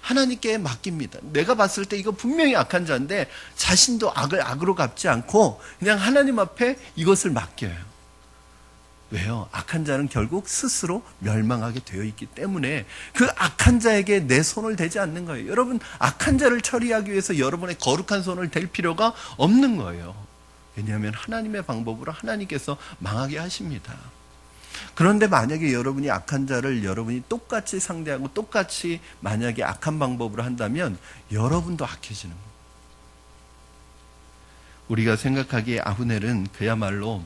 하나님께 맡깁니다. 내가 봤을 때 이거 분명히 악한 자인데 자신도 악을 악으로 갚지 않고 그냥 하나님 앞에 이것을 맡겨요. 왜요? 악한 자는 결국 스스로 멸망하게 되어 있기 때문에 그 악한 자에게 내 손을 대지 않는 거예요. 여러분, 악한 자를 처리하기 위해서 여러분의 거룩한 손을 댈 필요가 없는 거예요. 왜냐하면 하나님의 방법으로 하나님께서 망하게 하십니다. 그런데 만약에 여러분이 악한 자를 여러분이 똑같이 상대하고 똑같이 만약에 악한 방법으로 한다면 여러분도 악해지는 거예요. 우리가 생각하기에 아브넬은 그야말로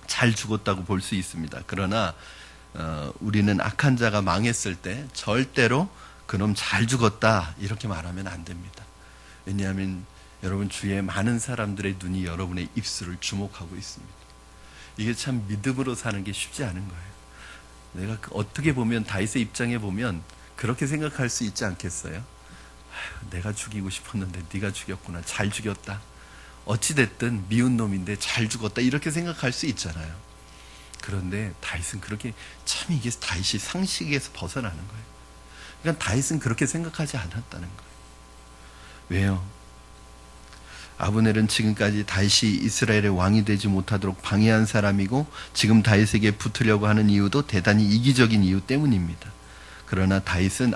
잘 죽었다고 볼 수 있습니다. 그러나 우리는 악한 자가 망했을 때 절대로 그놈 잘 죽었다 이렇게 말하면 안 됩니다. 왜냐하면 여러분, 주위에 많은 사람들의 눈이 여러분의 입술을 주목하고 있습니다. 이게 참 믿음으로 사는 게 쉽지 않은 거예요. 내가 어떻게 보면 다윗의 입장에 보면 그렇게 생각할 수 있지 않겠어요? 아유, 내가 죽이고 싶었는데 네가 죽였구나. 잘 죽였다. 어찌됐든 미운 놈인데 잘 죽었다. 이렇게 생각할 수 있잖아요. 그런데 다윗은 그렇게, 참 이게 다윗이 상식에서 벗어나는 거예요. 그러니까 다윗은 그렇게 생각하지 않았다는 거예요. 왜요? 아브넬은 지금까지 다윗이 이스라엘의 왕이 되지 못하도록 방해한 사람이고 지금 다윗에게 붙으려고 하는 이유도 대단히 이기적인 이유 때문입니다. 그러나 다윗은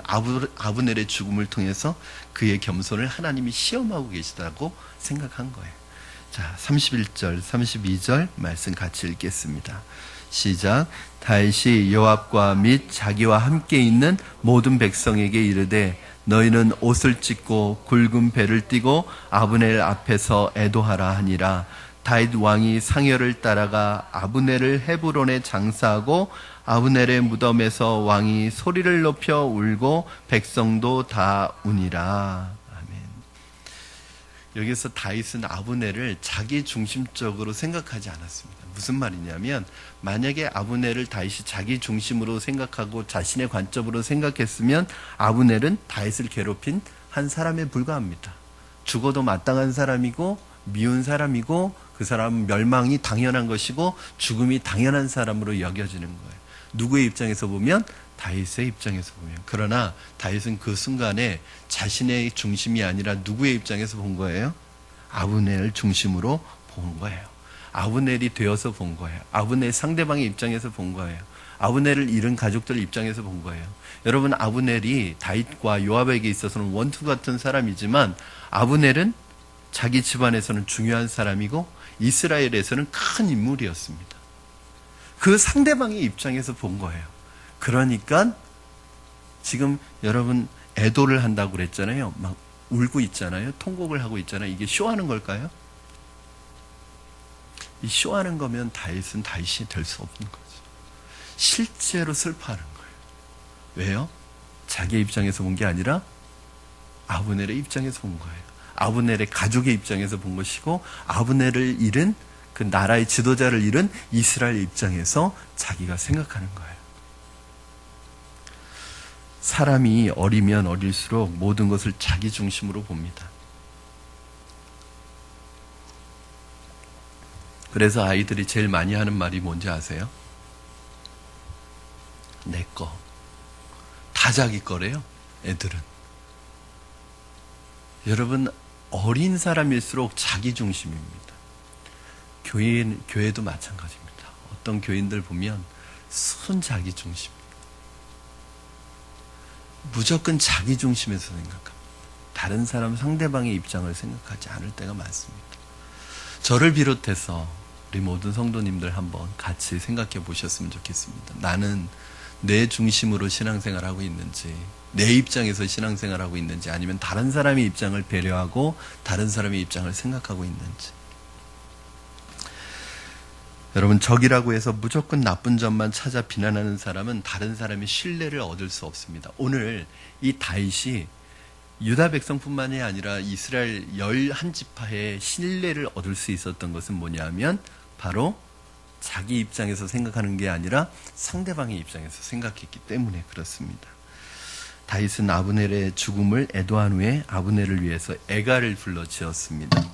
아브넬의 죽음을 통해서 그의 겸손을 하나님이 시험하고 계시다고 생각한 거예요. 자, 31절, 32절 말씀 같이 읽겠습니다. 시작. 다윗이 요압과 및 자기와 함께 있는 모든 백성에게 이르되 너희는 옷을 찢고 굵은 배를 띠고 아브넬 앞에서 애도하라 하니라. 다윗 왕이 상여를 따라가 아브넬을 헤브론에 장사하고 아브넬의 무덤에서 왕이 소리를 높여 울고 백성도 다 우니라. 아멘. 여기서 다윗은 아브넬을 자기 중심적으로 생각하지 않았습니다. 무슨 말이냐면, 만약에 아브넬을 다윗이 자기 중심으로 생각하고 자신의 관점으로 생각했으면 아브넬은 다윗을 괴롭힌 한 사람에 불과합니다. 죽어도 마땅한 사람이고 미운 사람이고 그 사람은 멸망이 당연한 것이고 죽음이 당연한 사람으로 여겨지는 거예요. 누구의 입장에서 보면? 다윗의 입장에서 보면. 그러나 다윗은 그 순간에 자신의 중심이 아니라 누구의 입장에서 본 거예요? 아브넬을 중심으로 본 거예요. 아브넬이 되어서 본 거예요. 아브넬 상대방의 입장에서 본 거예요. 아브넬을 잃은 가족들 입장에서 본 거예요. 여러분, 아브넬이 다윗과 요압에게 있어서는 원투 같은 사람이지만 아브넬은 자기 집안에서는 중요한 사람이고 이스라엘에서는 큰 인물이었습니다. 그 상대방의 입장에서 본 거예요. 그러니까 지금 여러분 애도를 한다고 그랬잖아요. 막 울고 있잖아요. 통곡을 하고 있잖아요. 이게 쇼하는 걸까요? 이 쇼하는 거면 다윗은 다윗이 될 수 없는 거죠. 실제로 슬퍼하는 거예요. 왜요? 자기 입장에서 본 게 아니라 아브넬의 입장에서 본 거예요. 아브넬의 가족의 입장에서 본 것이고, 아브넬을 잃은 그 나라의 지도자를 잃은 이스라엘 입장에서 자기가 생각하는 거예요. 사람이 어리면 어릴수록 모든 것을 자기 중심으로 봅니다. 그래서 아이들이 제일 많이 하는 말이 뭔지 아세요? 내 거. 다 자기 거래요, 애들은. 여러분, 어린 사람일수록 자기 중심입니다. 교회도 마찬가지입니다. 어떤 교인들 보면 순 자기 중심입니다. 무조건 자기 중심에서 생각합니다. 다른 사람 상대방의 입장을 생각하지 않을 때가 많습니다. 저를 비롯해서 우리 모든 성도님들 한번 같이 생각해 보셨으면 좋겠습니다. 나는 내 중심으로 신앙생활하고 있는지, 내 입장에서 신앙생활하고 있는지, 아니면 다른 사람의 입장을 배려하고 다른 사람의 입장을 생각하고 있는지. 여러분, 적이라고 해서 무조건 나쁜 점만 찾아 비난하는 사람은 다른 사람의 신뢰를 얻을 수 없습니다. 오늘 이 다윗이 유다 백성뿐만이 아니라 이스라엘 11지파의 신뢰를 얻을 수 있었던 것은 뭐냐면 바로 자기 입장에서 생각하는 게 아니라 상대방의 입장에서 생각했기 때문에 그렇습니다. 다윗은 아브넬의 죽음을 애도한 후에 아브넬을 위해서 애가를 불러 지었습니다.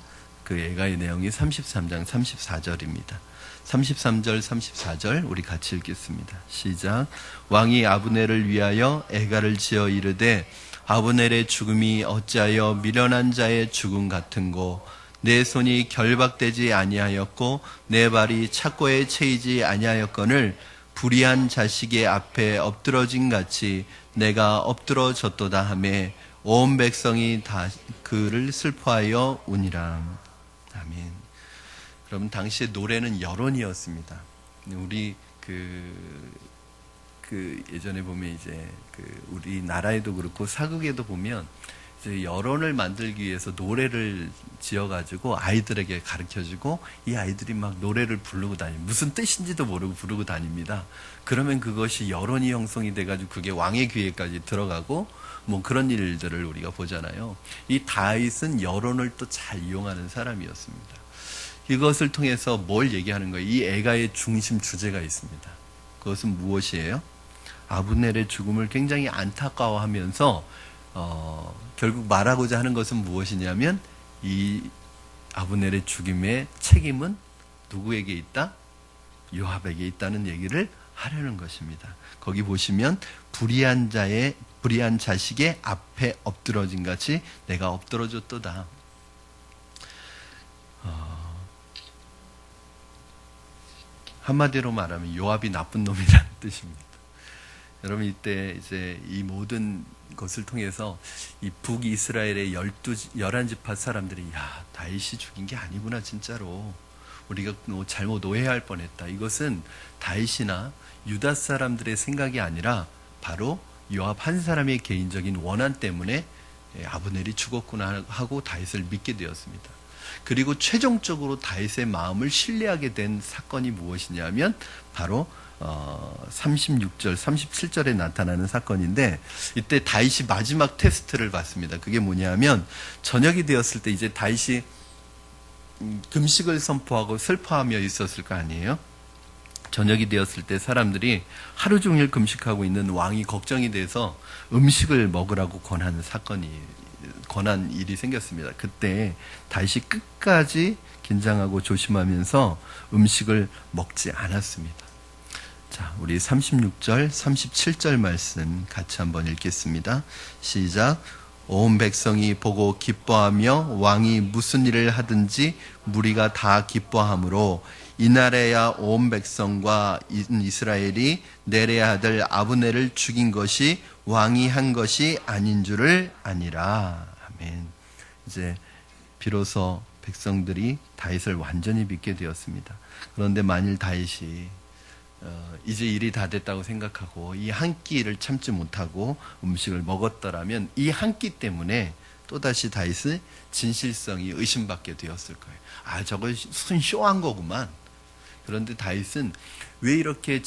그 애가의 내용이 33장 34절입니다. 33절 34절 우리 같이 읽겠습니다. 시작. 왕이 아브넬을 위하여 애가를 지어 이르되 아브넬의 죽음이 어찌하여 미련한 자의 죽음 같은고, 내 손이 결박되지 아니하였고 내 발이 착고에 채이지 아니하였거늘 불의한 자식의 앞에 엎드러진 같이 내가 엎드러졌도다 하매 온 백성이 다 그를 슬퍼하여 우니라. 아멘. 여러분, 당시의 노래는 여론이었습니다. 우리 예전에 보면 이제 우리나라에도 그렇고 사극에도 보면 이제 여론을 만들기 위해서 노래를 지어가지고 아이들에게 가르쳐주고 이 아이들이 막 노래를 부르고 다닙니다. 무슨 뜻인지도 모르고 부르고 다닙니다. 그러면 그것이 여론이 형성이 돼가지고 그게 왕의 귀에까지 들어가고 뭐 그런 일들을 우리가 보잖아요. 이 다윗은 여론을 또 잘 이용하는 사람이었습니다. 이것을 통해서 뭘 얘기하는 거예요? 이 애가의 중심 주제가 있습니다. 그것은 무엇이에요? 아브넬의 죽음을 굉장히 안타까워하면서 결국 말하고자 하는 것은 무엇이냐면 이 아브넬의 죽임의 책임은 누구에게 있다? 요압에게 있다는 얘기를 하려는 것입니다. 거기 보시면 불의한 자식의 앞에 엎드러진 같이 내가 엎드러졌도다. 한마디로 말하면 요압이 나쁜 놈이라는 뜻입니다. 여러분, 이때 이제 이 모든 것을 통해서 이 북이스라엘의 11지파 사람들이 야, 다윗이 죽인 게 아니구나, 진짜로. 우리가 잘못 오해할 뻔했다. 이것은 다윗이나 유다 사람들의 생각이 아니라 바로 요압 한 사람의 개인적인 원한 때문에 아브넬이 죽었구나 하고 다윗을 믿게 되었습니다. 그리고 최종적으로 다윗의 마음을 신뢰하게 된 사건이 무엇이냐면 바로 36절, 37절에 나타나는 사건인데, 이때 다윗이 마지막 테스트를 받습니다. 그게 뭐냐면 저녁이 되었을 때 이제 다윗이 금식을 선포하고 슬퍼하며 있었을 거 아니에요? 저녁이 되었을 때 사람들이 하루 종일 금식하고 있는 왕이 걱정이 돼서 음식을 먹으라고 권한 일이 생겼습니다. 그때 다윗이 끝까지 긴장하고 조심하면서 음식을 먹지 않았습니다. 자, 우리 36절, 37절 말씀 같이 한번 읽겠습니다. 시작. 온 백성이 보고 기뻐하며 왕이 무슨 일을 하든지 무리가 다 기뻐하므로 이날에야 온 백성과 이스라엘이 내레야 아들 아브넬을 죽인 것이 왕이 한 것이 아닌 줄을 아니라. 아멘. 이제 비로소 백성들이 다윗을 완전히 믿게 되었습니다. 그런데 만일 다윗이 이제 일이 다 됐다고 생각하고 이 한 끼를 참지 못하고 음식을 먹었더라면 이 한 끼 때문에 또다시 다윗의 진실성이 의심받게 되었을 거예요. 아, 저거 무슨 쇼한 거구만. 그런데 다윗은 왜 이렇게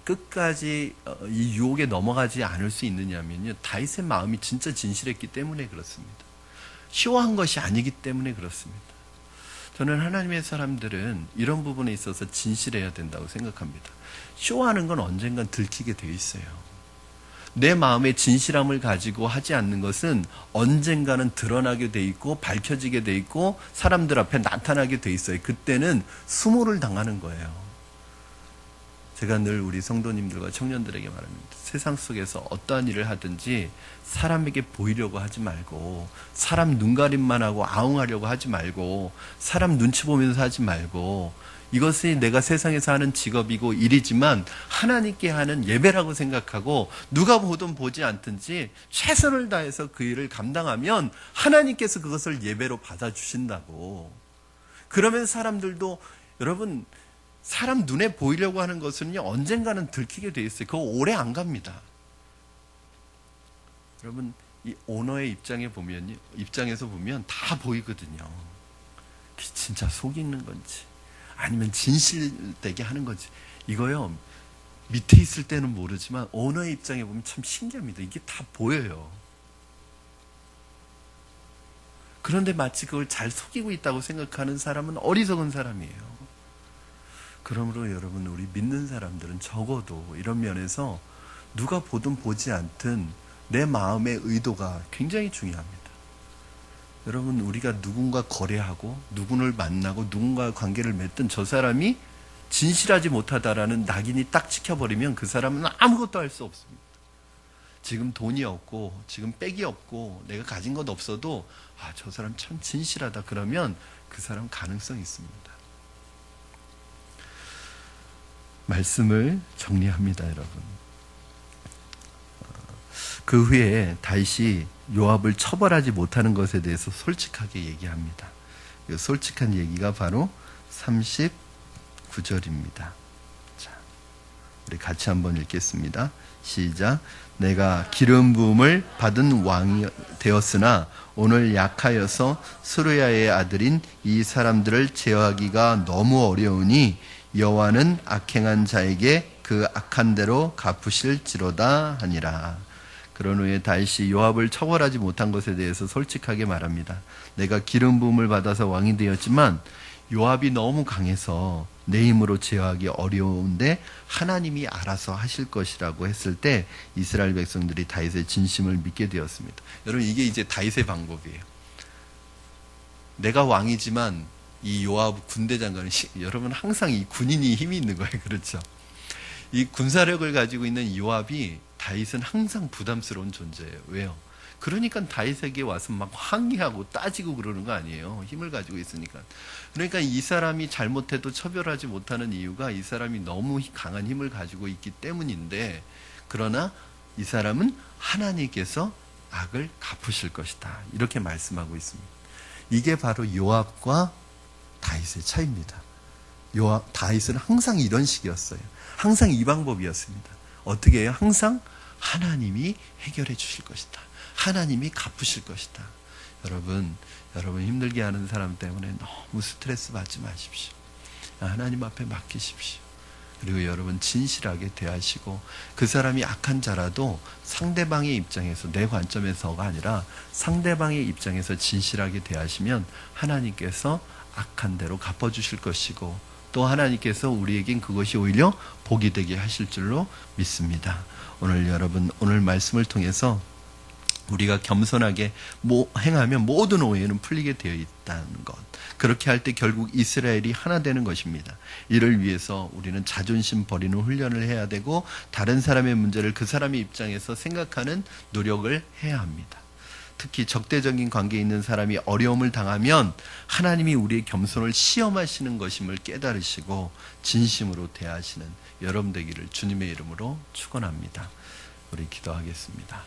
끝까지 이 유혹에 넘어가지 않을 수 있느냐면요, 다윗의 마음이 진짜 진실했기 때문에 그렇습니다. 쇼한 것이 아니기 때문에 그렇습니다. 저는 하나님의 사람들은 이런 부분에 있어서 진실해야 된다고 생각합니다. 쇼하는 건 언젠간 들키게 되어 있어요. 내 마음의 진실함을 가지고 하지 않는 것은 언젠가는 드러나게 돼 있고 밝혀지게 돼 있고 사람들 앞에 나타나게 돼 있어요. 그때는 수모를 당하는 거예요. 제가 늘 우리 성도님들과 청년들에게 말합니다. 세상 속에서 어떠한 일을 하든지 사람에게 보이려고 하지 말고, 사람 눈가림만 하고 아웅하려고 하지 말고, 사람 눈치 보면서 하지 말고, 이것이 내가 세상에서 하는 직업이고 일이지만 하나님께 하는 예배라고 생각하고 누가 보든 보지 않든지 최선을 다해서 그 일을 감당하면 하나님께서 그것을 예배로 받아주신다고. 그러면 사람들도, 여러분, 사람 눈에 보이려고 하는 것은요, 언젠가는 들키게 돼 있어요. 그거 오래 안 갑니다. 여러분, 이 오너의 입장에서 보면 다 보이거든요. 그게 진짜 속이는 건지 아니면 진실되게 하는 건지. 이거요, 밑에 있을 때는 모르지만 오너의 입장에 보면 참 신기합니다. 이게 다 보여요. 그런데 마치 그걸 잘 속이고 있다고 생각하는 사람은 어리석은 사람이에요. 그러므로 여러분, 우리 믿는 사람들은 적어도 이런 면에서 누가 보든 보지 않든 내 마음의 의도가 굉장히 중요합니다. 여러분, 우리가 누군가 거래하고 누군가를 만나고 누군가와 관계를 맺든 저 사람이 진실하지 못하다라는 낙인이 딱 찍혀버리면 그 사람은 아무것도 할 수 없습니다. 지금 돈이 없고 지금 백이 없고 내가 가진 것 없어도 아, 저 사람 참 진실하다 그러면 그 사람 가능성이 있습니다. 말씀을 정리합니다, 여러분. 그 후에 다윗이 요압을 처벌하지 못하는 것에 대해서 솔직하게 얘기합니다. 이 솔직한 얘기가 바로 39절입니다. 자, 우리 같이 한번 읽겠습니다. 시작. 내가 기름 부음을 받은 왕이 되었으나 오늘 약하여서 스루야의 아들인 이 사람들을 제어하기가 너무 어려우니 여호와는 악행한 자에게 그 악한 대로 갚으실지로다 하니라. 그런 후에 다윗이 요압을 처벌하지 못한 것에 대해서 솔직하게 말합니다. 내가 기름 부음을 받아서 왕이 되었지만 요압이 너무 강해서 내 힘으로 제어하기 어려운데 하나님이 알아서 하실 것이라고 했을 때 이스라엘 백성들이 다윗의 진심을 믿게 되었습니다. 여러분, 이게 이제 다윗의 방법이에요. 내가 왕이지만 이 요압 군대장관은 여러분, 항상 이 군인이 힘이 있는 거예요. 그렇죠? 이 군사력을 가지고 있는 요압이 다윗은 항상 부담스러운 존재예요. 왜요? 그러니까 다윗에게 와서 막 항의하고 따지고 그러는 거 아니에요. 힘을 가지고 있으니까. 그러니까 이 사람이 잘못해도 처벌하지 못하는 이유가 이 사람이 너무 강한 힘을 가지고 있기 때문인데, 그러나 이 사람은 하나님께서 악을 갚으실 것이다, 이렇게 말씀하고 있습니다. 이게 바로 요압과 다윗의 차이입니다. 다윗은 항상 이런 식이었어요. 항상 이 방법이었습니다. 어떻게 해요? 항상 하나님이 해결해 주실 것이다. 하나님이 갚으실 것이다. 여러분 힘들게 하는 사람 때문에 너무 스트레스 받지 마십시오. 하나님 앞에 맡기십시오. 그리고 여러분 진실하게 대하시고, 그 사람이 악한 자라도 상대방의 입장에서, 내 관점에서가 아니라 상대방의 입장에서 진실하게 대하시면 하나님께서 악한 대로 갚아주실 것이고, 또 하나님께서 우리에겐 그것이 오히려 복이 되게 하실 줄로 믿습니다. 오늘 여러분, 오늘 말씀을 통해서 우리가 겸손하게 행하면 모든 오해는 풀리게 되어 있다는 것, 그렇게 할 때 결국 이스라엘이 하나 되는 것입니다. 이를 위해서 우리는 자존심 버리는 훈련을 해야 되고, 다른 사람의 문제를 그 사람의 입장에서 생각하는 노력을 해야 합니다. 특히 적대적인 관계에 있는 사람이 어려움을 당하면 하나님이 우리의 겸손을 시험하시는 것임을 깨달으시고 진심으로 대하시는 여러분 되기를 주님의 이름으로 축원합니다. 우리 기도하겠습니다.